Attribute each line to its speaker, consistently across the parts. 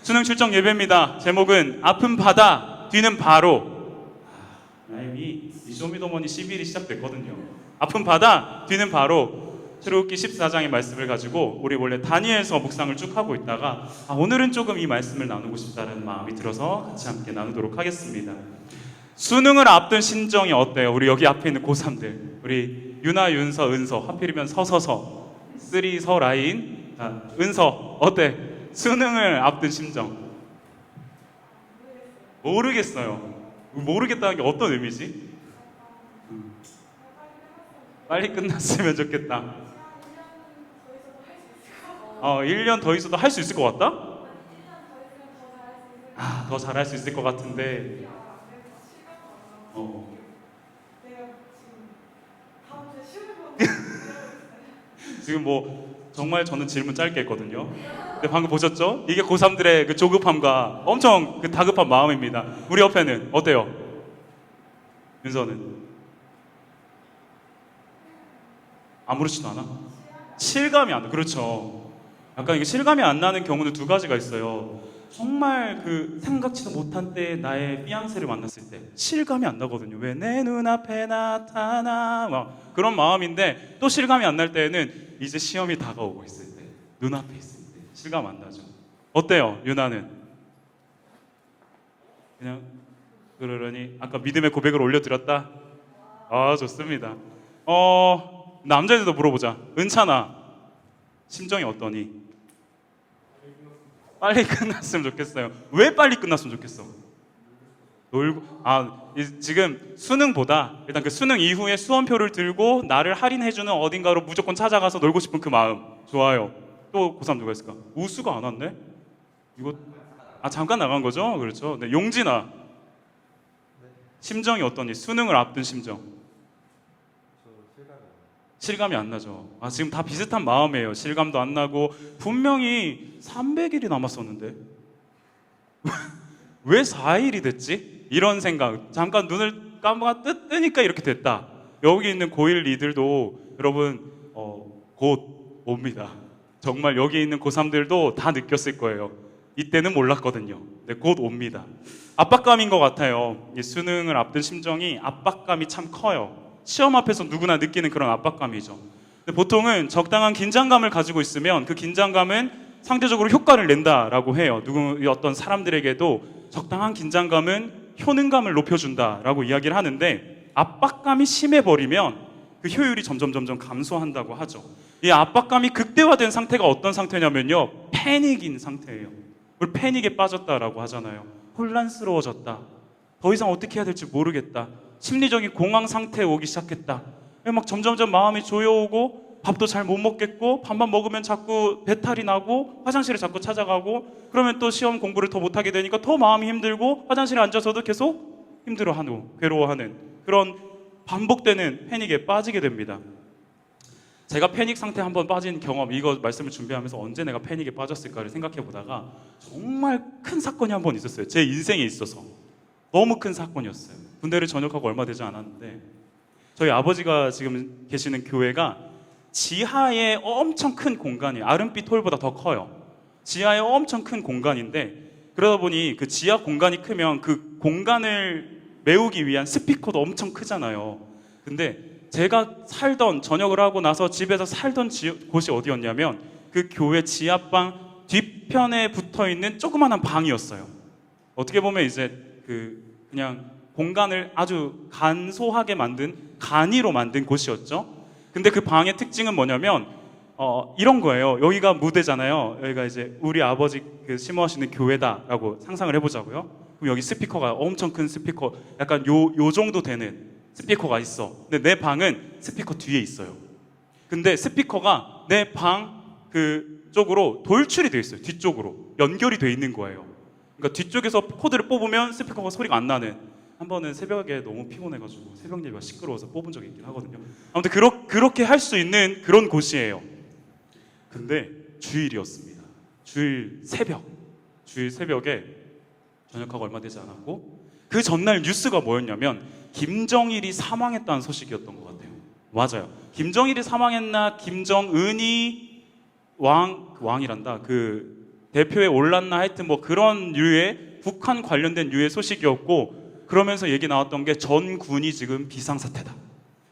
Speaker 1: 수능 출정 예배입니다. 제목은 아픈 바다 뒤는 바로. 이미 이 쇼미더머니 11이 시작됐거든요. 아픈 바다 뒤는 바로. 출애굽기 14장의 말씀을 가지고 우리 원래 다니엘서 묵상을 쭉 하고 있다가 오늘은 조금 이 말씀을 나누고 싶다는 마음이 들어서 같이 함께 나누도록 하겠습니다. 수능을 앞둔 심정이 어때요? 우리 여기 앞에 있는 고3들, 우리 유나, 윤서, 은서, 하필이면 서서서, 쓰리서 라인, 은서 어때? 수능을 앞둔 심정. 모르겠어요. 모르겠다는 게 어떤 의미지? 빨리 끝났으면 좋겠다. 1년 더 있어도 할 수 있을 것 같다? 더 잘할 수 있을 것 같은데. 지금 뭐 정말 저는 질문 짧게 했거든요. 근데 방금 보셨죠? 이게 고3들의 그 조급함과 엄청 그 다급한 마음입니다. 우리 옆에는 어때요? 윤서는? 아무렇지도 않아? 실감이 안 나. 그렇죠. 약간 이게 실감이 안 나는 경우는 두 가지가 있어요. 정말 그 생각지도 못한 때에 나의 피앙세를 만났을 때 실감이 안 나거든요. 왜 내 눈앞에 나타나 막 그런 마음인데, 또 실감이 안 날 때에는 이제 시험이 다가오고 있을 때, 눈앞에 있을 때 실감 안 나죠. 어때요, 유나는? 그냥 그러려니 아까 믿음의 고백을 올려드렸다. 좋습니다. 남자들도 물어보자. 은찬아, 심정이 어떠니? 빨리 끝났으면 좋겠어요. 왜 빨리 끝났으면 좋겠어? 놀고, 지금 수능보다 일단 그 수능 이후에 수험표를 들고 나를 할인해주는 어딘가로 무조건 찾아가서 놀고 싶은 그 마음. 좋아요. 또 고3 누가 있을까? 우수가 안 왔네? 이거, 잠깐 나간 거죠? 그렇죠. 네, 용진아. 심정이 어떠니? 수능을 앞둔 심정. 실감이 안 나죠. 지금 다 비슷한 마음이에요. 실감도 안 나고, 분명히 300일이 남았었는데 왜 4일이 됐지? 이런 생각. 잠깐 눈을 뜨니까 이렇게 됐다. 여기 있는 고1 리들도 여러분 곧 옵니다. 정말 여기 있는 고3들도 다 느꼈을 거예요. 이때는 몰랐거든요. 네, 곧 옵니다. 압박감인 것 같아요. 이 수능을 앞둔 심정이 압박감이 참 커요. 시험 앞에서 누구나 느끼는 그런 압박감이죠. 근데 보통은 적당한 긴장감을 가지고 있으면 그 긴장감은 상대적으로 효과를 낸다라고 해요. 어떤 사람들에게도 적당한 긴장감은 효능감을 높여준다라고 이야기를 하는데, 압박감이 심해버리면 그 효율이 점점 감소한다고 하죠. 이 압박감이 극대화된 상태가 어떤 상태냐면요, 패닉인 상태예요. 우리 패닉에 빠졌다라고 하잖아요. 혼란스러워졌다. 더 이상 어떻게 해야 될지 모르겠다. 심리적인 공황 상태에 오기 시작했다. 막 점점 마음이 조여오고, 밥도 잘 못 먹겠고, 밥만 먹으면 자꾸 배탈이 나고, 화장실에 자꾸 찾아가고, 그러면 또 시험 공부를 더 못하게 되니까 더 마음이 힘들고, 화장실에 앉아서도 계속 힘들어하고 괴로워하는 그런 반복되는 패닉에 빠지게 됩니다. 제가 패닉 상태에 한번 빠진 경험, 이거 말씀을 준비하면서 언제 내가 패닉에 빠졌을까를 생각해 보다가 정말 큰 사건이 한 번 있었어요. 제 인생에 있어서 너무 큰 사건이었어요. 군대를 전역하고 얼마 되지 않았는데, 저희 아버지가 지금 계시는 교회가 지하에 엄청 큰 공간이에요. 아름빛 홀보다 더 커요. 지하에 엄청 큰 공간인데, 그러다 보니 그 지하 공간이 크면 그 공간을 메우기 위한 스피커도 엄청 크잖아요. 근데 제가 전역을 하고 나서 집에서 살던 곳이 어디였냐면, 그 교회 지하방 뒤편에 붙어있는 조그마한 방이었어요. 어떻게 보면 이제 그냥 공간을 아주 간소하게 만든, 간이로 만든 곳이었죠. 근데 그 방의 특징은 뭐냐면 이런 거예요. 여기가 무대잖아요. 여기가 이제 우리 아버지 심어하시는 교회다라고 상상을 해보자고요. 그럼 여기 스피커가 엄청 큰 스피커, 약간 요 정도 되는 스피커가 있어. 근데 내 방은 스피커 뒤에 있어요. 근데 스피커가 내 방 쪽으로 돌출이 되어 있어요. 뒤쪽으로 연결이 되어 있는 거예요. 그러니까 뒤쪽에서 코드를 뽑으면 스피커가 소리가 안 나는. 한 번은 새벽에 너무 피곤해가지고 새벽 예배가 시끄러워서 뽑은 적이 있긴 하거든요. 아무튼 그렇게 할 수 있는 그런 곳이에요. 근데 주일이었습니다. 주일 새벽에 전역하고 얼마 되지 않았고, 그 전날 뉴스가 뭐였냐면 김정일이 사망했다는 소식이었던 것 같아요. 맞아요. 김정일이 사망했나, 김정은이 왕이란다. 대표에 올랐나 하여튼 뭐 그런 류의 북한 관련된 류의 소식이었고, 그러면서 얘기 나왔던 게 전군이 지금 비상사태다,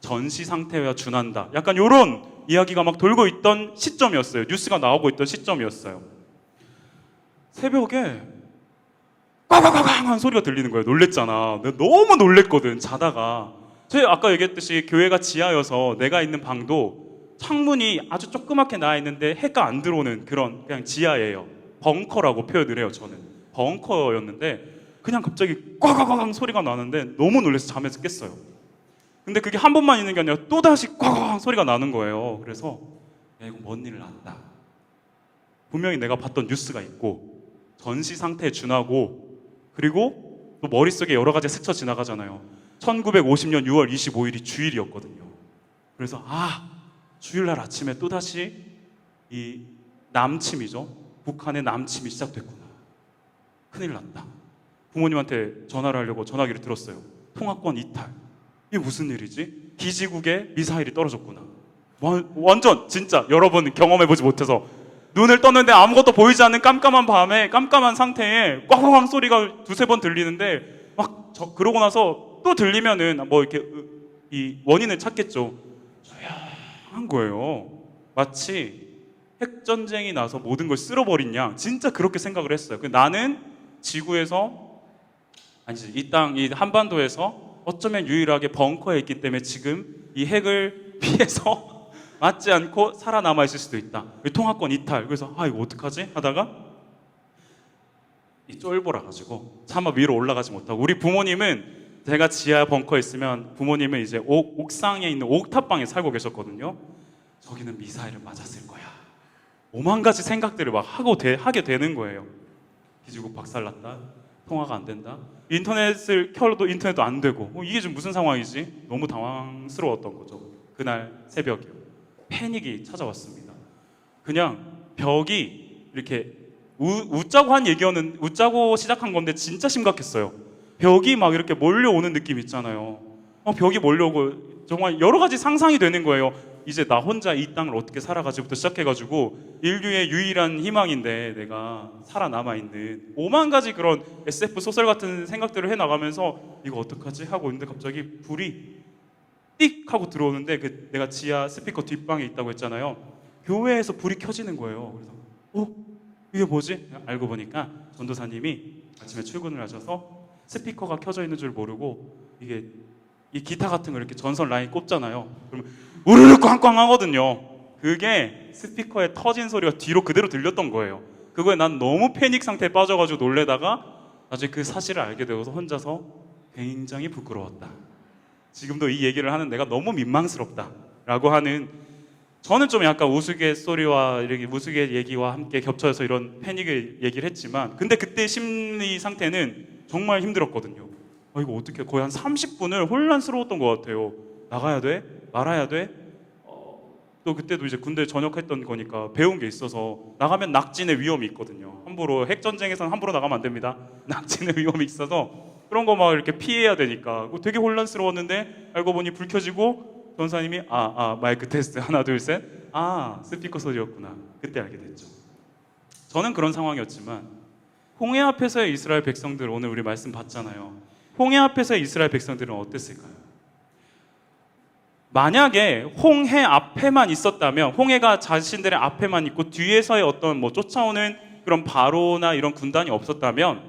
Speaker 1: 전시 상태와 준한다, 약간 요런 이야기가 막 돌고 있던 시점이었어요. 뉴스가 나오고 있던 시점이었어요. 새벽에 꽝꽝꽝꽝 한 소리가 들리는 거예요. 놀랬잖아. 내가 너무 놀랬거든, 자다가. 제가 아까 얘기했듯이 교회가 지하여서 내가 있는 방도 창문이 아주 조그맣게 나와 있는데 해가 안 들어오는 그런 그냥 지하예요. 벙커라고 표현을 해요. 저는 벙커였는데 그냥 갑자기 꽝꽝꽝 소리가 나는데 너무 놀라서 잠에서 깼어요. 근데 그게 한 번만 있는 게 아니라 또다시 꽝꽝 소리가 나는 거예요. 그래서 야, 이거 뭔 일을 났다. 분명히 내가 봤던 뉴스가 있고 전시 상태에 준하고, 그리고 또 머릿속에 여러 가지 스쳐 지나가잖아요. 1950년 6월 25일이 주일이었거든요. 그래서 주일날 아침에 또다시 이 남침이죠. 북한의 남침이 시작됐구나. 큰일 났다. 부모님한테 전화를 하려고 전화기를 들었어요. 통화권 이탈. 이게 무슨 일이지? 기지국에 미사일이 떨어졌구나. 완전 진짜 여러분 경험해보지 못해서 눈을 떴는데 아무것도 보이지 않는 깜깜한 밤에 깜깜한 상태에 꽝꽝 소리가 두세 번 들리는데 그러고 나서 또 들리면은 뭐 이렇게 이 원인을 찾겠죠. 조용한 거예요. 마치 핵전쟁이 나서 모든 걸 쓸어버린 양, 진짜 그렇게 생각을 했어요. 나는 지구에서, 아니지, 이 한반도에서 어쩌면 유일하게 벙커에 있기 때문에 지금 이 핵을 피해서 맞지 않고 살아남아 있을 수도 있다. 통화권 이탈. 그래서 이거 어떡하지? 하다가 이 쫄보라 가지고 차마 위로 올라가지 못하고, 우리 부모님은 제가 지하 벙커에 있으면 부모님은 이제 옥상에 있는 옥탑방에 살고 계셨거든요. 저기는 미사일을 맞았을 거야. 오만 가지 생각들을 막 하게 되는 거예요. 기지국 박살났다. 통화가 안 된다. 인터넷을 켜도 인터넷도 안 되고 이게 지금 무슨 상황이지? 너무 당황스러웠던 거죠. 그날 새벽이요. 패닉이 찾아왔습니다. 그냥 벽이 이렇게 웃자고 시작한 건데 진짜 심각했어요. 벽이 막 이렇게 몰려오는 느낌 있잖아요. 벽이 몰려오고 정말 여러 가지 상상이 되는 거예요. 이제 나 혼자 이 땅을 어떻게 살아가지부터 시작해가지고 인류의 유일한 희망인데 내가 살아남아있는 오만 가지 그런 SF 소설 같은 생각들을 해나가면서 이거 어떡하지? 하고 있는데 갑자기 불이 띡 하고 들어오는데 내가 지하 스피커 뒷방에 있다고 했잖아요. 교회에서 불이 켜지는 거예요. 그래서 이게 뭐지? 알고 보니까 전도사님이 아침에 출근을 하셔서 스피커가 켜져 있는 줄 모르고 이게 이 기타 같은 거 이렇게 전선 라인 꼽잖아요. 그러면 우르르 꽝꽝 하거든요. 그게 스피커에 터진 소리가 뒤로 그대로 들렸던 거예요. 그거에 난 너무 패닉 상태에 빠져가지고 놀래다가 나중에 그 사실을 알게 되어서 혼자서 굉장히 부끄러웠다. 지금도 이 얘기를 하는 내가 너무 민망스럽다라고 하는, 저는 좀 약간 우스갯소리와 이렇게 우스갯 얘기와 함께 겹쳐서 이런 패닉을 얘기를 했지만, 근데 그때 심리 상태는 정말 힘들었거든요. 이거 어떻게, 거의 한 30분을 혼란스러웠던 것 같아요. 나가야 돼? 말아야 돼? 또 그때도 이제 군대 전역했던 거니까 배운 게 있어서 나가면 낙진의 위험이 있거든요. 함부로, 핵전쟁에서는 함부로 나가면 안 됩니다. 낙진의 위험이 있어서 그런 거 막 이렇게 피해야 되니까 되게 혼란스러웠는데, 알고 보니 불 켜지고 전사님이 마이크 테스트 하나 둘 셋, 스피커 소리였구나. 그때 알게 됐죠. 저는 그런 상황이었지만 홍해 앞에서의 이스라엘 백성들, 오늘 우리 말씀 봤잖아요. 홍해 앞에서의 이스라엘 백성들은 어땠을까요? 만약에 홍해 앞에만 있었다면, 홍해가 자신들의 앞에만 있고 뒤에서의 어떤 쫓아오는 그런 바로나 이런 군단이 없었다면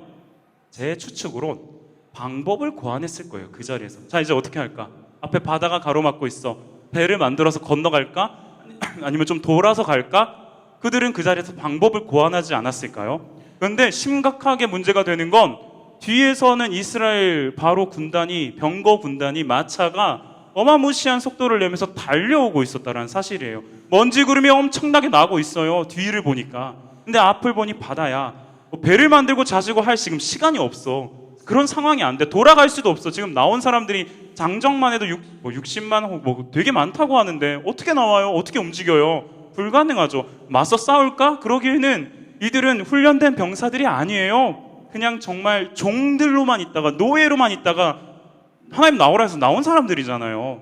Speaker 1: 제 추측으로 방법을 고안했을 거예요. 그 자리에서. 자, 이제 어떻게 할까? 앞에 바다가 가로막고 있어. 배를 만들어서 건너갈까? 아니면 좀 돌아서 갈까? 그들은 그 자리에서 방법을 고안하지 않았을까요? 그런데 심각하게 문제가 되는 건 뒤에서는 이스라엘 바로 군단이, 병거 군단이, 마차가 어마무시한 속도를 내면서 달려오고 있었다는 사실이에요. 먼지 구름이 엄청나게 나고 있어요. 뒤를 보니까. 근데 앞을 보니 바다야. 배를 만들고 자시고 할 지금 시간이 없어. 그런 상황이 안 돼. 돌아갈 수도 없어. 지금 나온 사람들이 장정만 해도 60만 되게 많다고 하는데 어떻게 나와요? 어떻게 움직여요? 불가능하죠. 맞서 싸울까? 그러기에는 이들은 훈련된 병사들이 아니에요. 그냥 정말 종들로만 있다가, 노예로만 있다가 하나님 나오라 해서 나온 사람들이잖아요.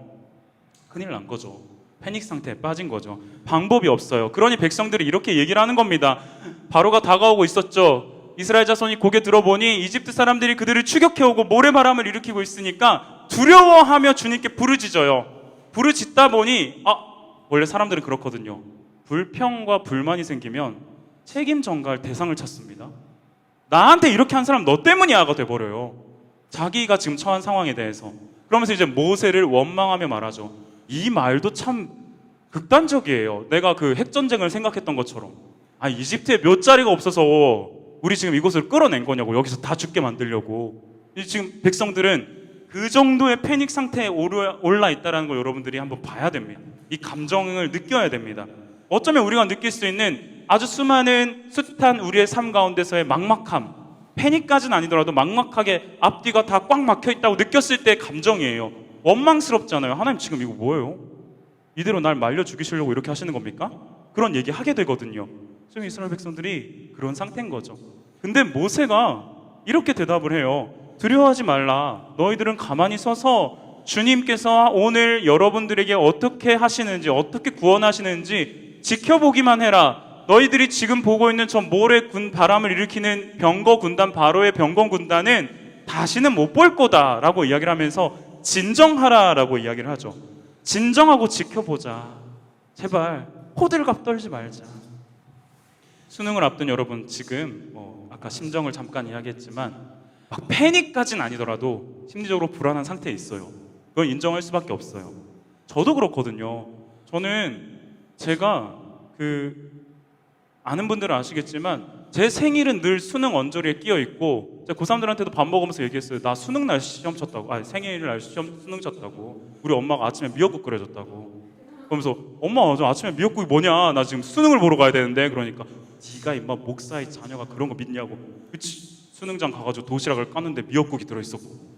Speaker 1: 큰일 난 거죠. 패닉 상태에 빠진 거죠. 방법이 없어요. 그러니 백성들이 이렇게 얘기를 하는 겁니다. 바로가 다가오고 있었죠. 이스라엘 자손이 고개 들어보니 이집트 사람들이 그들을 추격해오고 모래바람을 일으키고 있으니까 두려워하며 주님께 부르짖어요. 부르짖다 보니 원래 사람들은 그렇거든요. 불평과 불만이 생기면 책임 전가할 대상을 찾습니다. 나한테 이렇게 한 사람 너 때문이야가 돼버려요. 자기가 지금 처한 상황에 대해서. 그러면서 이제 모세를 원망하며 말하죠. 이 말도 참 극단적이에요. 내가 그 핵전쟁을 생각했던 것처럼. 이집트에 몇 자리가 없어서 우리 지금 이곳을 끌어낸 거냐고. 여기서 다 죽게 만들려고. 지금 백성들은 그 정도의 패닉 상태에 올라 있다는 걸 여러분들이 한번 봐야 됩니다. 이 감정을 느껴야 됩니다. 어쩌면 우리가 느낄 수 있는 아주 수많은 숱한 우리의 삶 가운데서의 막막함, 패닉까지는 아니더라도 막막하게 앞뒤가 다 꽉 막혀 있다고 느꼈을 때의 감정이에요. 원망스럽잖아요. 하나님 지금 이거 뭐예요? 이대로 날 말려 죽이시려고 이렇게 하시는 겁니까? 그런 얘기 하게 되거든요. 지금 이스라엘 백성들이 그런 상태인 거죠. 근데 모세가 이렇게 대답을 해요. 두려워하지 말라. 너희들은 가만히 서서 주님께서 오늘 여러분들에게 어떻게 하시는지, 어떻게 구원하시는지 지켜보기만 해라. 너희들이 지금 보고 있는 저 모래 바람을 일으키는 병거 군단, 바로의 병거 군단은 다시는 못 볼 거다라고 이야기를 하면서 진정하라라고 이야기를 하죠. 진정하고 지켜보자. 제발 호들갑 떨지 말자. 수능을 앞둔 여러분, 지금 아까 심정을 잠깐 이야기했지만 막 패닉까지는 아니더라도 심리적으로 불안한 상태에 있어요. 그건 인정할 수밖에 없어요. 저도 그렇거든요. 저는 제가 아는 분들은 아시겠지만 제 생일은 늘 수능 언저리에 끼어 있고, 제가 고3들한테도 밥 먹으면서 얘기했어요. 나 수능 날 시험 쳤다고. 생일날 수능 쳤다고. 우리 엄마가 아침에 미역국 끓여줬다고. 그러면서 엄마, 저 아침에 미역국이 뭐냐? 나 지금 수능을 보러 가야 되는데. 그러니까 네가 임마 목사의 자녀가 그런 거 믿냐고. 그치? 수능장 가가지고 도시락을 깠는데 미역국이 들어있었고.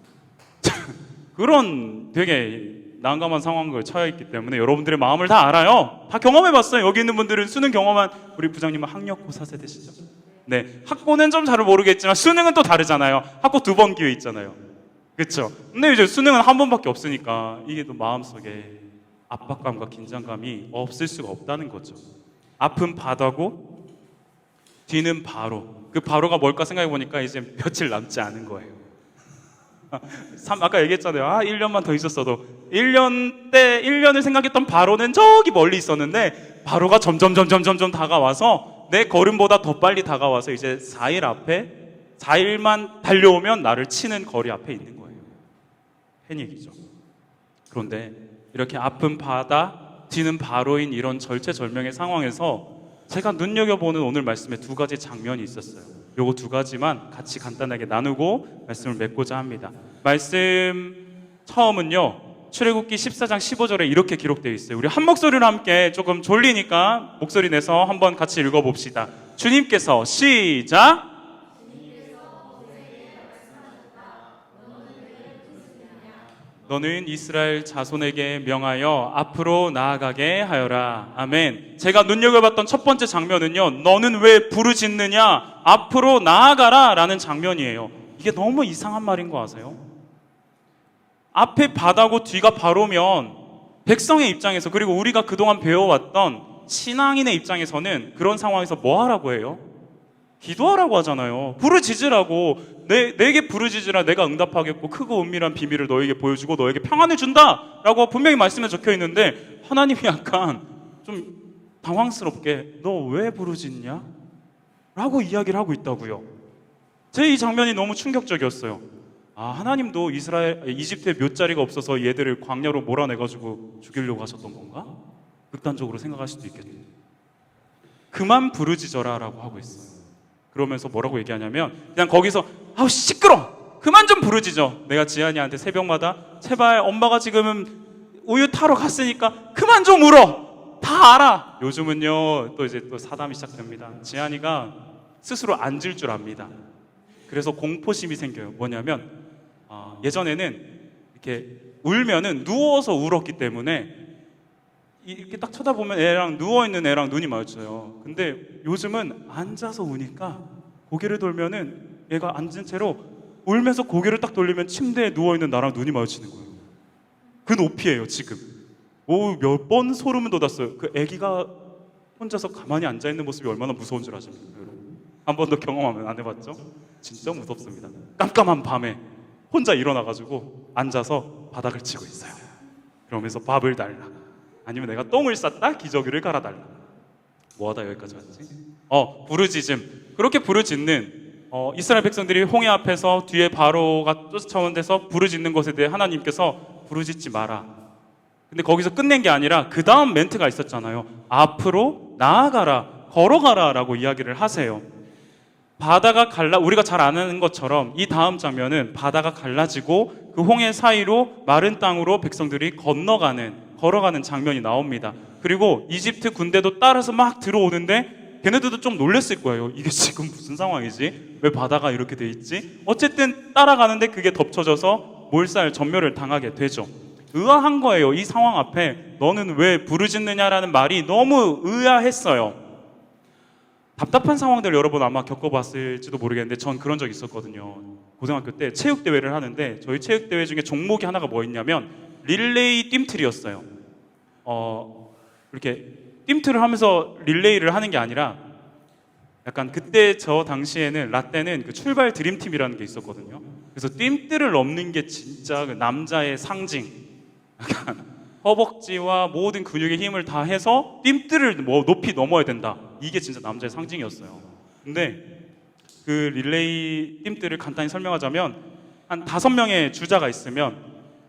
Speaker 1: 그런 되게 난감한 상황을 처해 있기 때문에 여러분들의 마음을 다 알아요. 다 경험해봤어요. 여기 있는 분들은 수능 경험한 우리 부장님은 학력고사 세대시죠? 네, 학고는 좀 잘 모르겠지만 수능은 또 다르잖아요. 학고 2번 기회 있잖아요. 그렇죠? 근데 이제 수능은 한 번밖에 없으니까 이게 또 마음속에 압박감과 긴장감이 없을 수가 없다는 거죠. 앞은 바다고 뒤는 바로. 그 바로가 뭘까 생각해 보니까 이제 며칠 남지 않은 거예요. 아까 얘기했잖아요. 1년만 더 있었어도 1년을 생각했던 바로는 저기 멀리 있었는데 바로가 점점 다가와서 내 걸음보다 더 빨리 다가와서 이제 4일만 달려오면 나를 치는 거리 앞에 있는 거예요. 패닉이죠. 그런데 이렇게 앞은 바다, 뒤는 바로인 이런 절체절명의 상황에서 제가 눈여겨보는 오늘 말씀에 2가지 장면이 있었어요. 요거 2가지만 같이 간단하게 나누고 말씀을 맺고자 합니다. 말씀 처음은요, 출애굽기 14장 15절에 이렇게 기록되어 있어요. 우리 한 목소리로 함께, 조금 졸리니까 목소리 내서 한번 같이 읽어봅시다. 주님께서 시작! 너는 이스라엘 자손에게 명하여 앞으로 나아가게 하여라. 아멘. 제가 눈여겨봤던 첫 번째 장면은요, 너는 왜 부르짖느냐? 앞으로 나아가라 라는 장면이에요. 이게 너무 이상한 말인 거 아세요? 앞에 바다고 뒤가 바로면 백성의 입장에서, 그리고 우리가 그동안 배워왔던 신앙인의 입장에서는 그런 상황에서 뭐 하라고 해요? 기도하라고 하잖아요. 부르짖으라고. 내게 부르짖으라. 내가 응답하겠고 크고 은밀한 비밀을 너에게 보여주고 너에게 평안을 준다 라고 분명히 말씀에 적혀 있는데, 하나님이 약간 좀 당황스럽게 너 왜 부르짖냐? 라고 이야기를 하고 있다고요. 제 이 장면이 너무 충격적이었어요. 하나님도 이집트에 몇 자리가 없어서 얘들을 광야로 몰아내가지고 죽이려고 하셨던 건가? 극단적으로 생각할 수도 있겠네요. 그만 부르짖어라 라고 하고 있어요. 그러면서 뭐라고 얘기하냐면, 그냥 거기서 시끄러! 그만 좀 부르짖어. 내가 지한이한테 새벽마다 제발 엄마가 지금은 우유 타러 갔으니까 그만 좀 울어. 다 알아. 요즘은요 또 사담이 시작됩니다. 지한이가 스스로 앉을 줄 압니다. 그래서 공포심이 생겨요. 뭐냐면 예전에는 이렇게 울면은 누워서 울었기 때문에 이렇게 딱 쳐다보면 누워있는 애랑 눈이 마주쳐요. 근데 요즘은 앉아서 우니까 고개를 돌면은 얘가 앉은 채로 울면서 고개를 딱 돌리면 침대에 누워있는 나랑 눈이 마주치는 거예요. 그 높이에요 지금. 오, 몇 번 소름을 돋았어요. 그 아기가 혼자서 가만히 앉아 있는 모습이 얼마나 무서운 줄 아십니까, 여러분? 한 번도 경험하면 안 해봤죠? 진짜 무섭습니다. 깜깜한 밤에 혼자 일어나가지고 앉아서 바닥을 치고 있어요. 그러면서 밥을 달라, 아니면 내가 똥을 쌌다 기저귀를 갈아달라. 뭐하다 여기까지 왔지? 부르짖음. 그렇게 부르짖는 이스라엘 백성들이 홍해 앞에서 뒤에 바로가 쫓아오는 데서 부르짖는 것에 대해 하나님께서 부르짖지 마라. 근데 거기서 끝낸 게 아니라 그 다음 멘트가 있었잖아요. 앞으로 나아가라, 걸어가라 라고 이야기를 하세요. 바다가 우리가 잘 아는 것처럼 이 다음 장면은 바다가 갈라지고 그 홍해 사이로 마른 땅으로 백성들이 걸어가는 장면이 나옵니다. 그리고 이집트 군대도 따라서 막 들어오는데 걔네들도 좀 놀랬을 거예요. 이게 지금 무슨 상황이지? 왜 바다가 이렇게 돼 있지? 어쨌든 따라가는데 그게 덮쳐져서 전멸을 당하게 되죠. 의아한 거예요. 이 상황 앞에 너는 왜 부르짖느냐라는 말이 너무 의아했어요. 답답한 상황들 여러분 아마 겪어봤을지도 모르겠는데 전 그런 적 있었거든요. 고등학교 때 체육대회를 하는데 저희 체육대회 중에 종목이 하나가 뭐 있냐면 릴레이 뜀틀이었어요. 이렇게 뜀틀을 하면서 릴레이를 하는 게 아니라 약간 그때 저 당시에는 라떼는 그 출발 드림팀이라는 게 있었거든요. 그래서 뜀틀을 넘는 게 진짜 그 남자의 상징. 약간 허벅지와 모든 근육의 힘을 다 해서 뜀틀을 높이 넘어야 된다. 이게 진짜 남자의 상징이었어요. 근데 그 릴레이 뜀틀을 간단히 설명하자면 한 5명의 주자가 있으면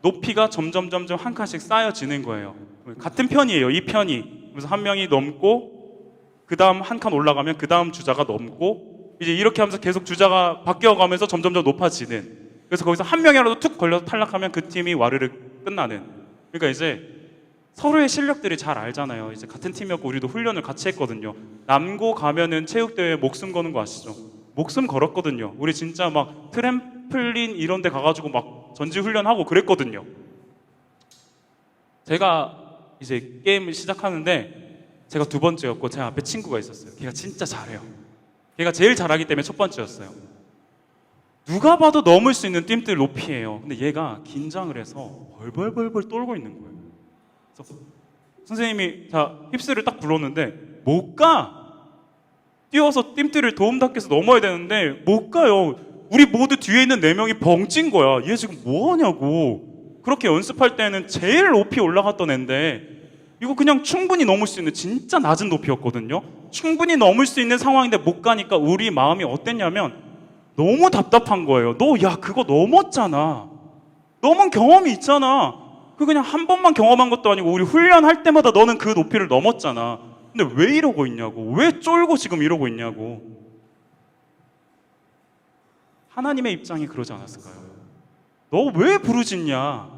Speaker 1: 높이가 점점 한 칸씩 쌓여지는 거예요. 같은 편이에요. 이 편이. 그래서 한 명이 넘고 그 다음 한 칸 올라가면 그 다음 주자가 넘고 이제 이렇게 하면서 계속 주자가 바뀌어가면서 점점 높아지는. 그래서 거기서 한 명이라도 툭 걸려서 탈락하면 그 팀이 와르르 끝나는. 그러니까 이제 서로의 실력들이 잘 알잖아요. 이제 같은 팀이었고 우리도 훈련을 같이 했거든요. 남고 가면은 체육대회에 목숨 거는 거 아시죠? 목숨 걸었거든요. 우리 진짜 막 트램플린 이런 데 가가지고 막 전지훈련하고 그랬거든요. 제가 이제 게임을 시작하는데 제가 2번째였고 제 앞에 친구가 있었어요. 걔가 진짜 잘해요. 걔가 제일 잘하기 때문에 첫 번째였어요. 누가 봐도 넘을 수 있는 뜀틀 높이에요. 근데 얘가 긴장을 해서 벌벌 떨고 있는 거예요. 그래서 선생님이 힙스를 딱 불렀는데 못 가! 뛰어서 뜀틀을 도움닫기해서 넘어야 되는데 못 가요. 우리 모두 뒤에 있는 4명이 벙찐 거야. 얘 지금 뭐 하냐고. 그렇게 연습할 때는 제일 높이 올라갔던 애인데 이거 그냥 충분히 넘을 수 있는 진짜 낮은 높이였거든요. 충분히 넘을 수 있는 상황인데 못 가니까 우리 마음이 어땠냐면 너무 답답한 거예요. 그거 넘었잖아. 넘은 경험이 있잖아. 그냥 한 번만 경험한 것도 아니고 우리 훈련할 때마다 너는 그 높이를 넘었잖아. 근데 왜 이러고 있냐고. 왜 쫄고 지금 이러고 있냐고. 하나님의 입장이 그러지 않았을까요? 너 왜 부르짖냐?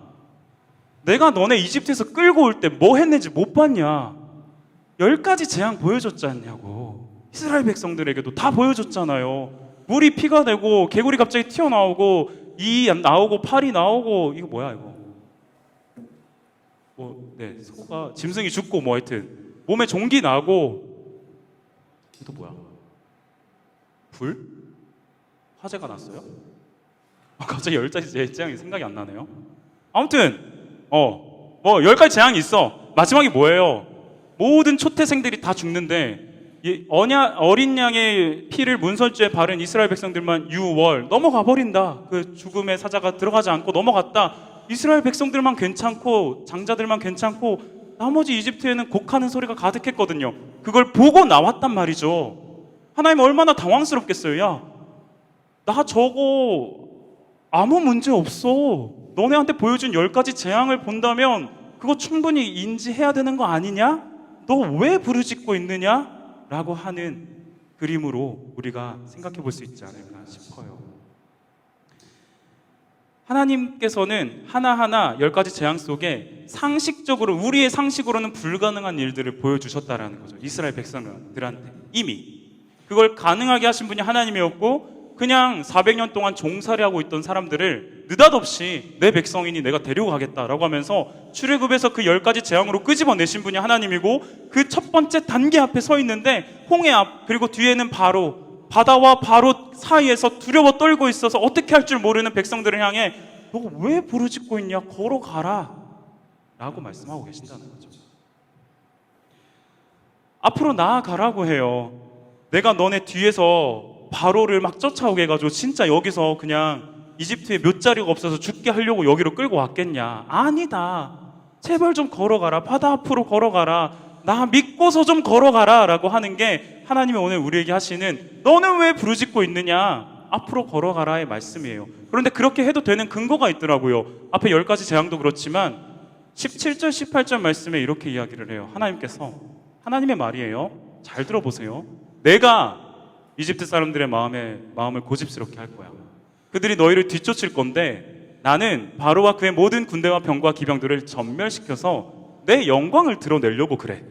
Speaker 1: 내가 너네 이집트에서 끌고 올 때 뭐 했는지 못 봤냐? 10가지 재앙 보여줬지 않냐고. 이스라엘 백성들에게도 다 보여줬잖아요. 물이 피가 되고 개구리 갑자기 튀어나오고 이 나오고 팔이 나오고 이거 뭐야 이거? 소가 짐승이 죽고 뭐 하여튼 몸에 종기 나고 또 뭐야? 불? 화재가 났어요? 갑자기 10가지 재앙이 생각이 안 나네요. 아무튼 10가지 재앙이 있어. 마지막이 뭐예요? 모든 초태생들이 다 죽는데 어린 양의 피를 문설주에 바른 이스라엘 백성들만 6월 넘어가 버린다. 그 죽음의 사자가 들어가지 않고 넘어갔다. 이스라엘 백성들만 괜찮고 장자들만 괜찮고 나머지 이집트에는 곡하는 소리가 가득했거든요. 그걸 보고 나왔단 말이죠. 하나님 얼마나 당황스럽겠어요. 나 저거 아무 문제 없어. 너네한테 보여준 10가지 재앙을 본다면 그거 충분히 인지해야 되는 거 아니냐? 너 왜 부르짖고 있느냐? 라고 하는 그림으로 우리가 생각해 볼 수 있지 않을까 싶어요. 하나님께서는 하나하나 10가지 재앙 속에 상식적으로 우리의 상식으로는 불가능한 일들을 보여주셨다라는 거죠. 이스라엘 백성들한테 이미 그걸 가능하게 하신 분이 하나님이었고 그냥 400년 동안 종살이 하고 있던 사람들을 느닷없이 내 백성이니 내가 데리고 가겠다라고 하면서 출애굽에서 그 10가지 재앙으로 끄집어내신 분이 하나님이고 그 첫 번째 단계 앞에 서 있는데 홍해 앞 그리고 뒤에는 바다와 바로 사이에서 두려워 떨고 있어서 어떻게 할 줄 모르는 백성들을 향해 너 왜 부르짖고 있냐? 걸어가라 라고 말씀하고 계신다는 거죠. 앞으로 나아가라고 해요. 내가 너네 뒤에서 바로를 막 쫓아오게 해가지고 진짜 여기서 그냥 이집트에 몇 자리가 없어서 죽게 하려고 여기로 끌고 왔겠냐? 아니다. 제발 좀 걸어가라. 바다 앞으로 걸어가라. 나 믿고서 좀 걸어가라 라고 하는 게 하나님이 오늘 우리에게 하시는 너는 왜 부르짖고 있느냐? 앞으로 걸어가라의 말씀이에요. 그런데 그렇게 해도 되는 근거가 있더라고요. 앞에 10가지 재앙도 그렇지만 17절 18절 말씀에 이렇게 이야기를 해요. 하나님께서 하나님의 말이에요. 잘 들어보세요. 내가 이집트 사람들의 마음을 고집스럽게 할 거야. 그들이 너희를 뒤쫓을 건데 나는 바로와 그의 모든 군대와 병과 기병들을 전멸시켜서 내 영광을 드러내려고 그래.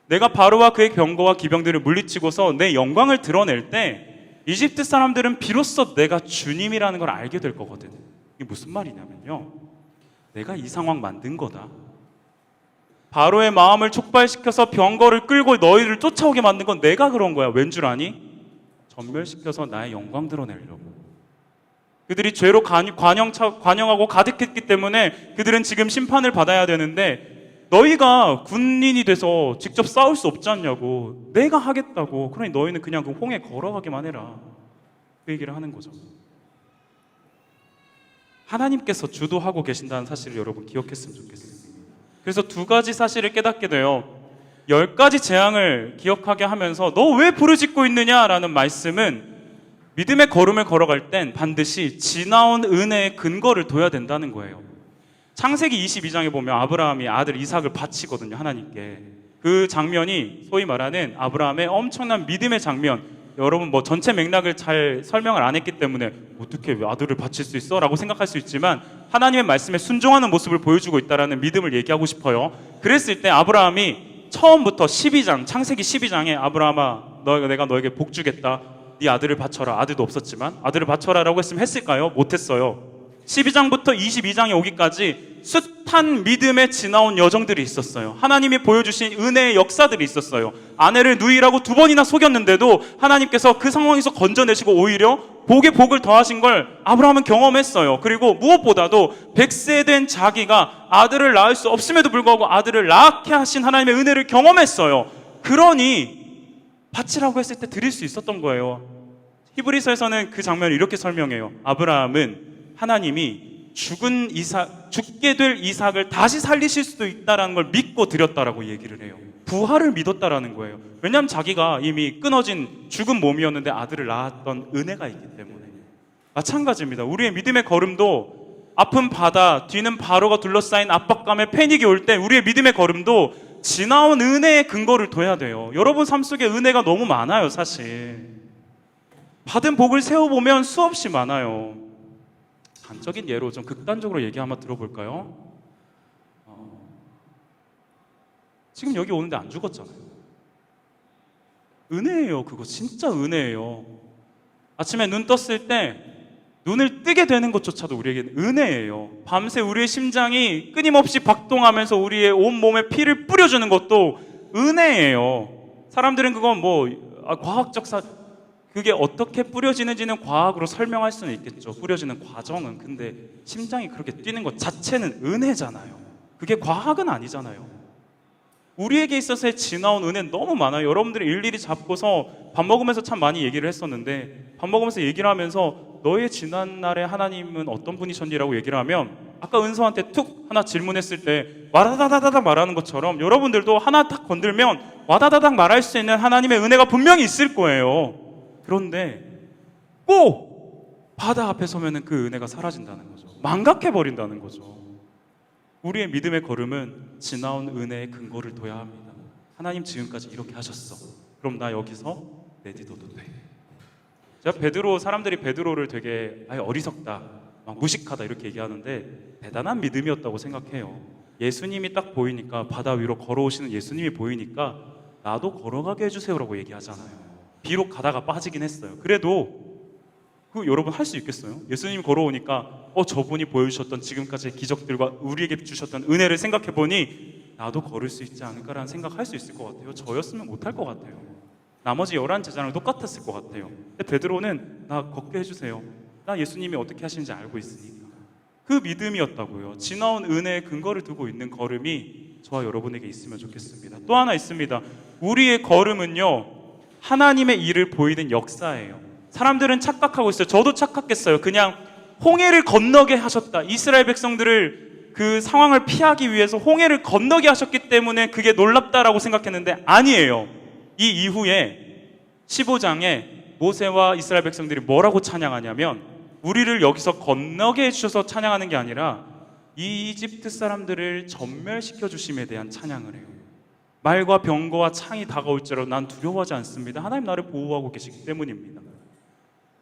Speaker 1: 내가 바로와 그의 병거와 기병들을 물리치고서 내 영광을 드러낼 때 이집트 사람들은 비로소 내가 주님이라는 걸 알게 될 거거든. 이게 무슨 말이냐면요, 내가 이 상황 만든 거다. 바로의 마음을 촉발시켜서 병거를 끌고 너희를 쫓아오게 만든 건 내가 그런 거야. 왠 줄 아니? 전멸시켜서 나의 영광 드러내려고. 그들이 죄로 관영하고 가득했기 때문에 그들은 지금 심판을 받아야 되는데 너희가 군인이 돼서 직접 싸울 수 없지 않냐고. 내가 하겠다고. 그러니 너희는 그냥 그 홍해 걸어가기만 해라. 그 얘기를 하는 거죠. 하나님께서 주도하고 계신다는 사실을 여러분 기억했으면 좋겠어요. 그래서 2가지 사실을 깨닫게 돼요. 10가지 재앙을 기억하게 하면서 너 왜 부르짖고 있느냐라는 말씀은 믿음의 걸음을 걸어갈 땐 반드시 지나온 은혜의 근거를 둬야 된다는 거예요. 창세기 22장에 보면 아브라함이 아들 이삭을 바치거든요, 하나님께. 그 장면이 소위 말하는 아브라함의 엄청난 믿음의 장면. 여러분 뭐 전체 맥락을 잘 설명을 안 했기 때문에 어떻게 아들을 바칠 수 있어? 라고 생각할 수 있지만 하나님의 말씀에 순종하는 모습을 보여주고 있다는 믿음을 얘기하고 싶어요. 그랬을 때 아브라함이 처음부터 12장, 창세기 12장에 아브라함아 내가 너에게 복 주겠다. 네 아들을 바쳐라. 아들도 없었지만 아들을 바쳐라 라고 했을까요? 못했어요. 12장부터 22장에 오기까지 숱한 믿음에 지나온 여정들이 있었어요. 하나님이 보여주신 은혜의 역사들이 있었어요. 아내를 누이라고 2번이나 속였는데도 하나님께서 그 상황에서 건져내시고 오히려 복에 복을 더하신 걸 아브라함은 경험했어요. 그리고 무엇보다도 100세 된 자기가 아들을 낳을 수 없음에도 불구하고 아들을 낳게 하신 하나님의 은혜를 경험했어요. 그러니 바치라고 했을 때 드릴 수 있었던 거예요. 히브리서에서는 그 장면을 이렇게 설명해요. 아브라함은 하나님이 죽게 될 이삭을 다시 살리실 수도 있다는 걸 믿고 드렸다라고 얘기를 해요. 부활을 믿었다라는 거예요. 왜냐하면 자기가 이미 끊어진 죽은 몸이었는데 아들을 낳았던 은혜가 있기 때문에. 마찬가지입니다. 우리의 믿음의 걸음도 아픈 바다, 뒤는 바로가 둘러싸인 압박감에 패닉이 올 때 우리의 믿음의 걸음도 지나온 은혜의 근거를 둬야 돼요. 여러분 삶 속에 은혜가 너무 많아요, 사실. 받은 복을 세워보면 수없이 많아요. 단적인 예로 좀 극단적으로 얘기 한번 들어볼까요? 지금 여기 오는데 안 죽었잖아요. 은혜예요. 그거 진짜 은혜예요. 아침에 눈 떴을 때 눈을 뜨게 되는 것조차도 우리에게는 은혜예요. 밤새 우리의 심장이 끊임없이 박동하면서 우리의 온몸에 피를 뿌려주는 것도 은혜예요. 사람들은 그건 과학적 그게 어떻게 뿌려지는지는 과학으로 설명할 수는 있겠죠. 뿌려지는 과정은. 근데 심장이 그렇게 뛰는 것 자체는 은혜잖아요. 그게 과학은 아니잖아요. 우리에게 있어서의 지나온 은혜는 너무 많아요. 여러분들이 일일이 잡고서 밥 먹으면서 참 많이 얘기를 했었는데 밥 먹으면서 얘기를 하면서 너의 지난날의 하나님은 어떤 분이셨니라고 얘기를 하면 아까 은서한테 툭 하나 질문했을 때 와다다다닥 말하는 것처럼 여러분들도 하나 딱 건들면 와다다닥 말할 수 있는 하나님의 은혜가 분명히 있을 거예요. 그런데 꼭 바다 앞에 서면은 그 은혜가 사라진다는 거죠. 망각해버린다는 거죠. 우리의 믿음의 걸음은 지나온 은혜의 근거를 둬야 합니다. 하나님 지금까지 이렇게 하셨어. 그럼 나 여기서 내딛어도 돼. 제가 사람들이 베드로를 되게 어리석다, 막 무식하다 이렇게 얘기하는데 대단한 믿음이었다고 생각해요. 예수님이 딱 보이니까 바다 위로 걸어오시는 예수님이 보이니까 나도 걸어가게 해주세요라고 얘기하잖아요. 비록 가다가 빠지긴 했어요. 그래도 여러분 할 수 있겠어요? 예수님이 걸어오니까 저분이 보여주셨던 지금까지의 기적들과 우리에게 주셨던 은혜를 생각해보니 나도 걸을 수 있지 않을까라는 생각할 수 있을 것 같아요. 저였으면 못할 것 같아요. 나머지 11 제자랑 똑같았을 것 같아요. 근데 베드로는 나 걷게 해주세요. 나 예수님이 어떻게 하시는지 알고 있으니까. 그 믿음이었다고요. 지나온 은혜의 근거를 두고 있는 걸음이 저와 여러분에게 있으면 좋겠습니다. 또 하나 있습니다. 우리의 걸음은요, 하나님의 일을 보이는 역사예요. 사람들은 착각하고 있어요. 저도 착각했어요. 그냥 홍해를 건너게 하셨다. 이스라엘 백성들을 그 상황을 피하기 위해서 홍해를 건너게 하셨기 때문에 그게 놀랍다라고 생각했는데 아니에요. 이 이후에 15장에 모세와 이스라엘 백성들이 뭐라고 찬양하냐면, 우리를 여기서 건너게 해주셔서 찬양하는 게 아니라 이 이집트 사람들을 전멸시켜 주심에 대한 찬양을 해요. 말과 병거와 창이 다가올지라도 난 두려워하지 않습니다. 하나님 나를 보호하고 계시기 때문입니다.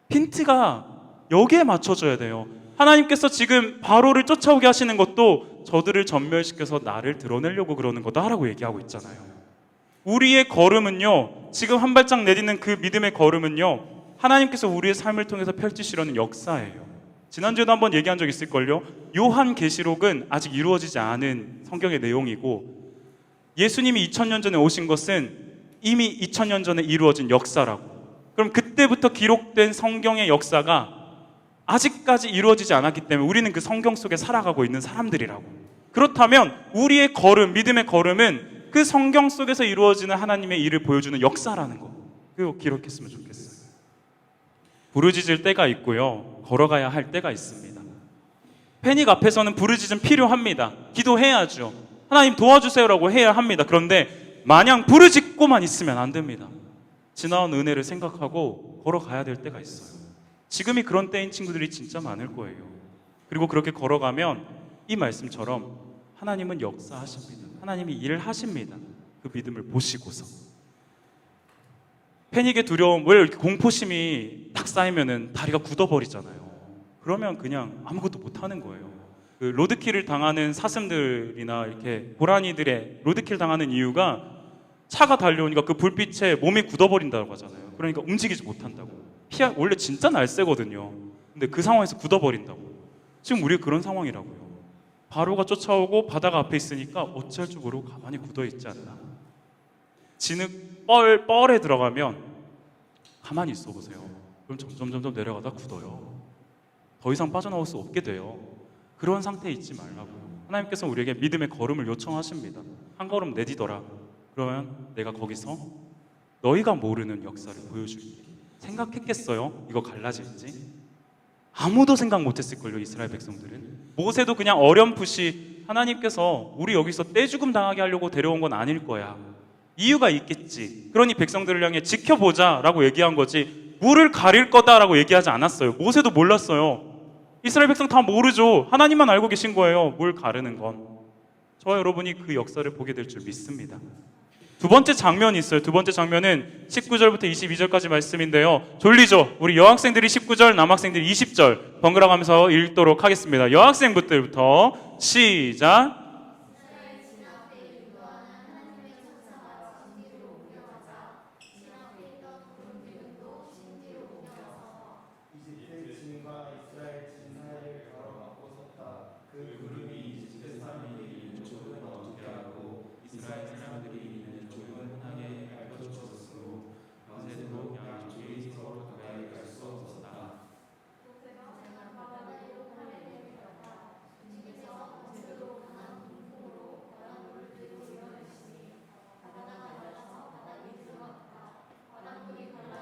Speaker 1: 힌트가 여기에 맞춰져야 돼요. 하나님께서 지금 바로를 쫓아오게 하시는 것도 저들을 전멸시켜서 나를 드러내려고 그러는 거다라고 얘기하고 있잖아요. 우리의 걸음은요, 지금 한 발짝 내딛는 그 믿음의 걸음은요, 하나님께서 우리의 삶을 통해서 펼치시려는 역사예요. 지난주에도 한번 얘기한 적 있을걸요. 요한계시록은 아직 이루어지지 않은 성경의 내용이고, 예수님이 2000년 전에 오신 것은 이미 2000년 전에 이루어진 역사라고. 그럼 그때부터 기록된 성경의 역사가 아직까지 이루어지지 않았기 때문에 우리는 그 성경 속에 살아가고 있는 사람들이라고. 그렇다면 우리의 걸음, 믿음의 걸음은 그 성경 속에서 이루어지는 하나님의 일을 보여주는 역사라는 거. 그거 기록했으면 좋겠어요. 부르짖을 때가 있고요, 걸어가야 할 때가 있습니다. 패닉 앞에서는 부르짖음 필요합니다. 기도해야죠. 하나님 도와주세요라고 해야 합니다. 그런데 마냥 부르짖고만 있으면 안 됩니다. 지나온 은혜를 생각하고 걸어가야 될 때가 있어요. 지금이 그런 때인 친구들이 진짜 많을 거예요. 그리고 그렇게 걸어가면 이 말씀처럼 하나님은 역사하십니다. 하나님이 일을 하십니다. 그 믿음을 보시고서. 패닉의 두려움, 왜 이렇게 공포심이 딱 쌓이면은 다리가 굳어버리잖아요. 그러면 그냥 아무것도 못하는 거예요. 그 로드킬을 당하는 사슴들이나 이렇게 고라니들의 로드킬 당하는 이유가 차가 달려오니까 그 불빛에 몸이 굳어버린다고 하잖아요. 그러니까 움직이지 못한다고. 원래 진짜 날쌔거든요. 근데 그 상황에서 굳어버린다고. 지금 우리가 그런 상황이라고요. 바로가 쫓아오고 바다가 앞에 있으니까 어찌할 줄 모르고 가만히 굳어있지 않나. 진흙 뻘에 들어가면 가만히 있어 보세요. 그럼 점점 내려가다 굳어요. 더 이상 빠져나올 수 없게 돼요. 그런 상태에 있지 말라고요. 하나님께서 우리에게 믿음의 걸음을 요청하십니다. 한 걸음 내디더라. 그러면 내가 거기서 너희가 모르는 역사를 보여줄게. 생각했겠어요? 이거 갈라질지? 아무도 생각 못했을걸요, 이스라엘 백성들은. 모세도 그냥 어렴풋이 하나님께서 우리 여기서 떼죽음 당하게 하려고 데려온 건 아닐 거야. 이유가 있겠지. 그러니 백성들을 향해 지켜보자 라고 얘기한 거지, 물을 가릴 거다라고 얘기하지 않았어요. 모세도 몰랐어요. 이스라엘 백성 다 모르죠. 하나님만 알고 계신 거예요. 물 가르는 건. 저와 여러분이 그 역사를 보게 될 줄 믿습니다. 두 번째 장면이 있어요. 두 번째 장면은 19절부터 22절까지 말씀인데요. 졸리죠? 우리 여학생들이 19절, 남학생들이 20절 번갈아 가면서 읽도록 하겠습니다. 여학생부터 시작.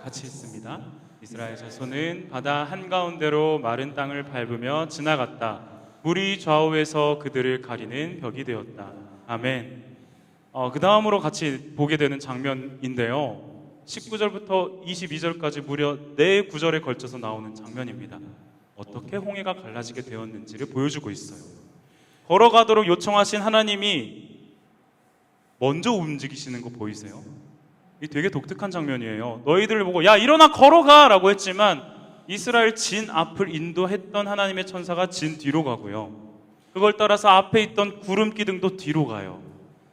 Speaker 1: 같이 읽습니다. 이스라엘 자손은 바다 한가운데로 마른 땅을 밟으며 지나갔다. 물이 좌우에서 그들을 가리는 벽이 되었다. 아멘. 그 다음으로 같이 보게 되는 장면인데요. 19절부터 22절까지 무려 4구절에 걸쳐서 나오는 장면입니다. 어떻게 홍해가 갈라지게 되었는지를 보여주고 있어요. 걸어가도록 요청하신 하나님이 먼저 움직이시는 거 보이세요? 이 되게 독특한 장면이에요. 너희들을 보고 야 일어나 걸어가 라고 했지만 이스라엘 진 앞을 인도했던 하나님의 천사가 진 뒤로 가고요. 그걸 따라서 앞에 있던 구름 기둥도 뒤로 가요.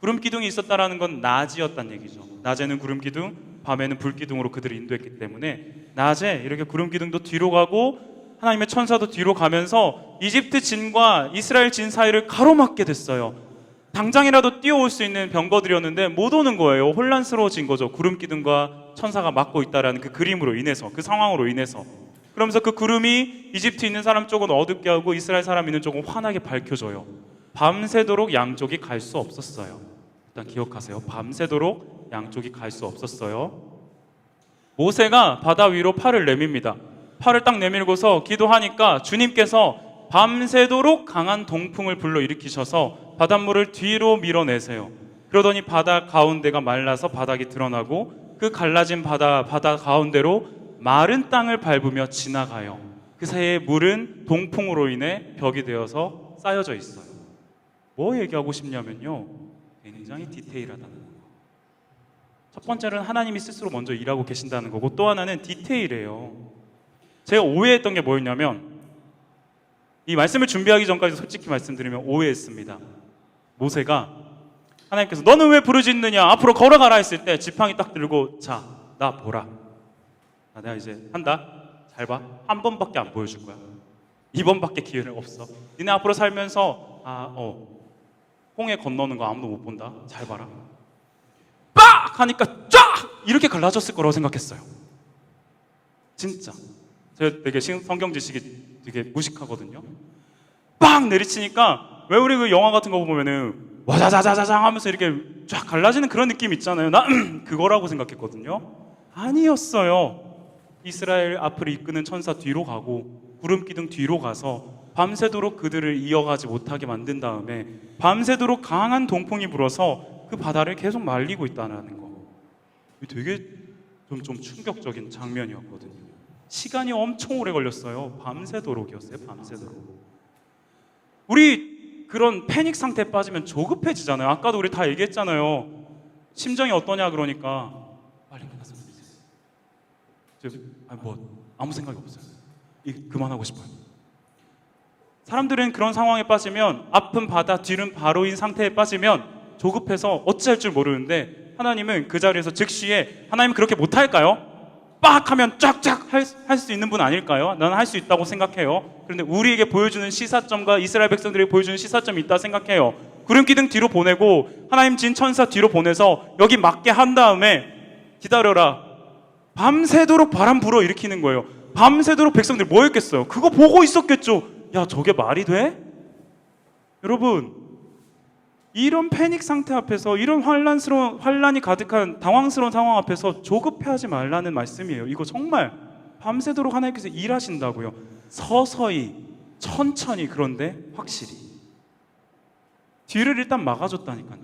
Speaker 1: 구름 기둥이 있었다라는 건 낮이었단 얘기죠. 낮에는 구름 기둥, 밤에는 불 기둥으로 그들을 인도했기 때문에 낮에 이렇게 구름 기둥도 뒤로 가고 하나님의 천사도 뒤로 가면서 이집트 진과 이스라엘 진 사이를 가로막게 됐어요. 당장이라도 뛰어올 수 있는 병거들이었는데 못 오는 거예요. 혼란스러워진 거죠. 구름 기둥과 천사가 막고 있다라는 그 그림으로 인해서, 그 상황으로 인해서. 그러면서 그 구름이 이집트 있는 사람 쪽은 어둡게 하고 이스라엘 사람 있는 쪽은 환하게 밝혀줘요. 밤새도록 양쪽이 갈 수 없었어요. 일단 기억하세요. 밤새도록 양쪽이 갈 수 없었어요. 모세가 바다 위로 팔을 내밉니다. 팔을 딱 내밀고서 기도하니까 주님께서 밤새도록 강한 동풍을 불러일으키셔서 바닷물을 뒤로 밀어내세요. 그러더니 바다 가운데가 말라서 바닥이 드러나고 그 갈라진 바다 가운데로 마른 땅을 밟으며 지나가요. 그 사이에 물은 동풍으로 인해 벽이 되어서 쌓여져 있어요. 뭐 얘기하고 싶냐면요, 굉장히 디테일하다는 거예요. 첫 번째는 하나님이 스스로 먼저 일하고 계신다는 거고, 또 하나는 디테일이에요. 제가 오해했던 게 뭐였냐면, 이 말씀을 준비하기 전까지 솔직히 말씀드리면 오해했습니다. 모세가 하나님께서 너는 왜 부르짖느냐, 앞으로 걸어가라 했을 때 지팡이 딱 들고, 자, 나 보라. 내가 이제 한다. 잘 봐. 한 번밖에 안 보여줄 거야. 2번밖에 기회는 없어. 니네 앞으로 살면서 홍해 건너는 거 아무도 못 본다. 잘 봐라. 빡! 하니까 쫙! 이렇게 갈라졌을 거라고 생각했어요. 진짜. 제가 되게 성경 지식이 되게 무식하거든요. 빡! 내리치니까 왜 우리 그 영화 같은 거 보면은 와자자자자장 하면서 이렇게 쫙 갈라지는 그런 느낌 있잖아요. 나 그거라고 생각했거든요. 아니었어요. 이스라엘 앞을 이끄는 천사 뒤로 가고 구름 기둥 뒤로 가서 밤새도록 그들을 이어가지 못하게 만든 다음에 밤새도록 강한 동풍이 불어서 그 바다를 계속 말리고 있다는 거. 되게 좀 충격적인 장면이었거든요. 시간이 엄청 오래 걸렸어요. 밤새도록이었어요. 밤새도록. 우리 그런 패닉 상태에 빠지면 조급해지잖아요. 아까도 우리 다 얘기했잖아요. 심정이 어떠냐 그러니까 빨리 끝났으면 좋겠어요. 아무 생각이 없어요. 그만하고 싶어요. 사람들은 그런 상황에 빠지면, 아픈 바다 뒤른 바로인 상태에 빠지면 조급해서 어찌할 줄 모르는데, 하나님은 그 자리에서 즉시에 하나님 그렇게 못할까요? 빡 하면 쫙쫙 할 수 있는 분 아닐까요? 나는 할 수 있다고 생각해요. 그런데 우리에게 보여주는 시사점과 이스라엘 백성들에게 보여주는 시사점이 있다 생각해요. 구름 기둥 뒤로 보내고 하나님 진 천사 뒤로 보내서 여기 맞게 한 다음에 기다려라. 밤새도록 바람 불어 일으키는 거예요. 밤새도록 백성들이 뭐 했겠어요? 그거 보고 있었겠죠. 야, 저게 말이 돼? 여러분, 이런 패닉 상태 앞에서, 이런 환란이 가득한 당황스러운 상황 앞에서 조급해하지 말라는 말씀이에요. 이거 정말 밤새도록 하나님께서 일하신다고요. 서서히, 천천히, 그런데 확실히. 뒤를 일단 막아줬다니까요.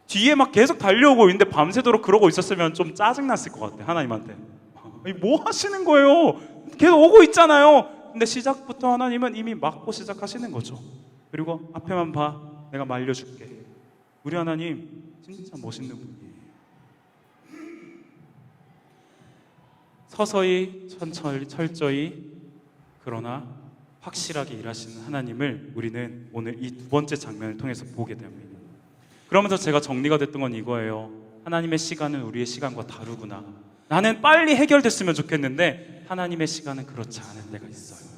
Speaker 1: 뒤에 막 계속 달려오고 있는데 밤새도록 그러고 있었으면 좀 짜증났을 것 같아, 하나님한테. 뭐 하시는 거예요? 계속 오고 있잖아요. 근데 시작부터 하나님은 이미 막고 시작하시는 거죠. 그리고 앞에만 봐, 내가 말려줄게. 우리 하나님 진짜 멋있는 분이에요. 서서히, 천천히, 철저히, 그러나 확실하게 일하시는 하나님을 우리는 오늘 이 두 번째 장면을 통해서 보게 됩니다. 그러면서 제가 정리가 됐던 건 이거예요. 하나님의 시간은 우리의 시간과 다르구나. 나는 빨리 해결됐으면 좋겠는데 하나님의 시간은 그렇지 않은 때가 있어요.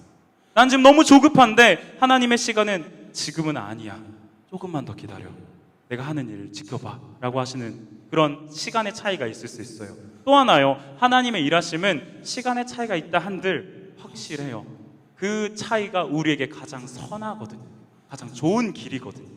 Speaker 1: 난 지금 너무 조급한데 하나님의 시간은 지금은 아니야. 조금만 더 기다려. 내가 하는 일을 지켜봐 라고 하시는 그런 시간의 차이가 있을 수 있어요. 또 하나요. 하나님의 일하심은 시간의 차이가 있다 한들 확실해요. 그 차이가 우리에게 가장 선하거든요. 가장 좋은 길이거든요.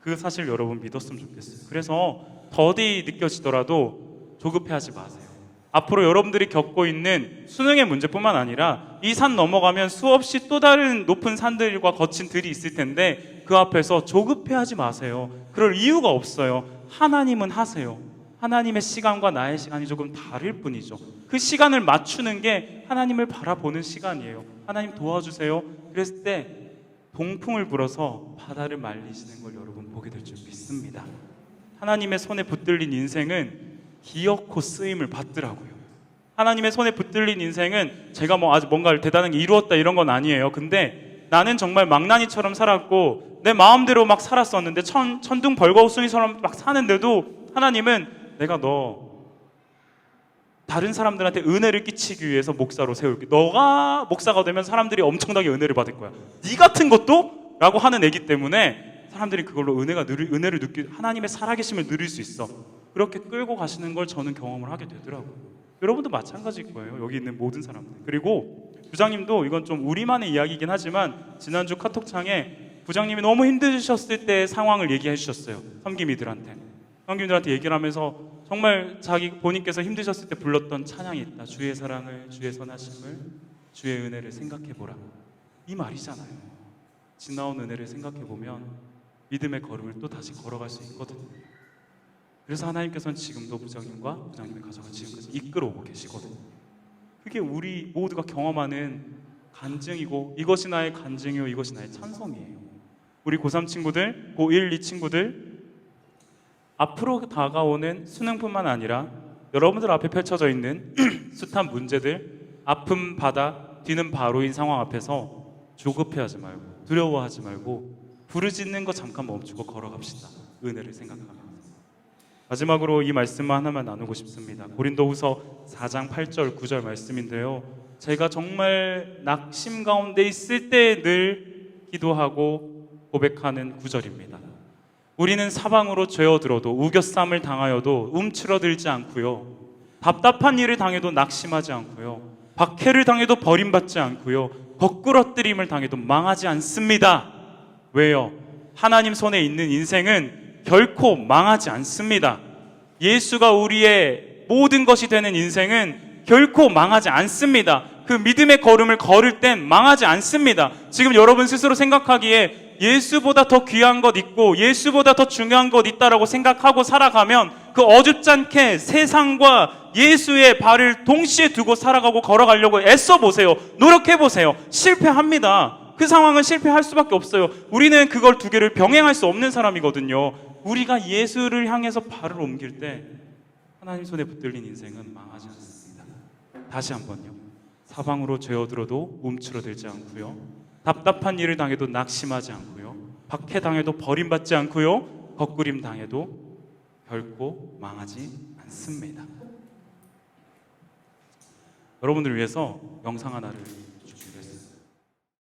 Speaker 1: 그 사실 여러분 믿었으면 좋겠어요. 그래서 더디 느껴지더라도 조급해하지 마세요. 앞으로 여러분들이 겪고 있는 수능의 문제뿐만 아니라 이 산 넘어가면 수없이 또 다른 높은 산들과 거친 들이 있을 텐데 그 앞에서 조급해하지 마세요. 그럴 이유가 없어요. 하나님은 하세요. 하나님의 시간과 나의 시간이 조금 다를 뿐이죠. 그 시간을 맞추는 게 하나님을 바라보는 시간이에요. 하나님 도와주세요. 그랬을 때 동풍을 불어서 바다를 말리시는 걸 여러분 보게 될 줄 믿습니다. 하나님의 손에 붙들린 인생은 기어코 쓰임을 받더라고요. 하나님의 손에 붙들린 인생은 제가 아주 뭔가를 대단하게 이루었다 이런 건 아니에요. 근데 나는 정말 망나니처럼 살았고 내 마음대로 막 살았었는데 천둥 벌거숭이처럼 막 사는데도 하나님은 내가 너 다른 사람들한테 은혜를 끼치기 위해서 목사로 세울게. 너가 목사가 되면 사람들이 엄청나게 은혜를 받을 거야. 네 같은 것도? 라고 하는 애기 때문에 사람들이 그걸로 은혜를 느끼, 하나님의 살아계심을 누릴 수 있어. 그렇게 끌고 가시는 걸 저는 경험을 하게 되더라고요. 여러분도 마찬가지일 거예요. 여기 있는 모든 사람들. 그리고 부장님도 이건 좀 우리만의 이야기이긴 하지만 지난주 카톡창에 부장님이 너무 힘드셨을 때 상황을 얘기해 주셨어요. 섬김이들한테 얘기를 하면서 정말 자기 본인께서 힘드셨을 때 불렀던 찬양이 있다. 주의 사랑을, 주의 선하심을, 주의 은혜를 생각해보라. 이 말이잖아요. 지나온 은혜를 생각해보면 믿음의 걸음을 또 다시 걸어갈 수 있거든요. 그래서 하나님께서는 지금도 부장님과 부장님의 가정을 지금까지 이끌어오고 계시거든요. 그게 우리 모두가 경험하는 간증이고 이것이 나의 간증이요 이것이 나의 찬송이에요. 우리 고3 친구들, 고1, 2 친구들 앞으로 다가오는 수능뿐만 아니라 여러분들 앞에 펼쳐져 있는 숱한 문제들, 아픔 바다, 뒤는 바로인 상황 앞에서 조급해하지 말고 두려워하지 말고 부르짖는 거 잠깐 멈추고 걸어갑시다. 은혜를 생각하면서. 마지막으로 이 말씀만 하나만 나누고 싶습니다. 고린도후서 4장 8절 9절 말씀인데요. 제가 정말 낙심 가운데 있을 때 늘 기도하고 고백하는 구절입니다. 우리는 사방으로 죄어들어도 우겨쌈을 당하여도 움츠러들지 않고요. 답답한 일을 당해도 낙심하지 않고요. 박해를 당해도 버림받지 않고요. 거꾸러뜨림을 당해도 망하지 않습니다. 왜요? 하나님 손에 있는 인생은 결코 망하지 않습니다. 예수가 우리의 모든 것이 되는 인생은 결코 망하지 않습니다. 그 믿음의 걸음을 걸을 땐 망하지 않습니다. 지금 여러분 스스로 생각하기에 예수보다 더 귀한 것 있고 예수보다 더 중요한 것 있다라고 생각하고 살아가면 그 어줍잖게 세상과 예수의 발을 동시에 두고 살아가고 걸어가려고 애써보세요. 노력해보세요. 실패합니다. 그 상황은 실패할 수밖에 없어요. 우리는 그걸 두 개를 병행할 수 없는 사람이거든요. 우리가 예수를 향해서 발을 옮길 때 하나님 손에 붙들린 인생은 망하지 않습니다. 다시 한번요. 사방으로 죄어들어도 움츠러들지 않고요. 답답한 일을 당해도 낙심하지 않고요. 박해당해도 버림받지 않고요. 거꾸림 당해도 결코 망하지 않습니다. 여러분들을 위해서 영상 하나를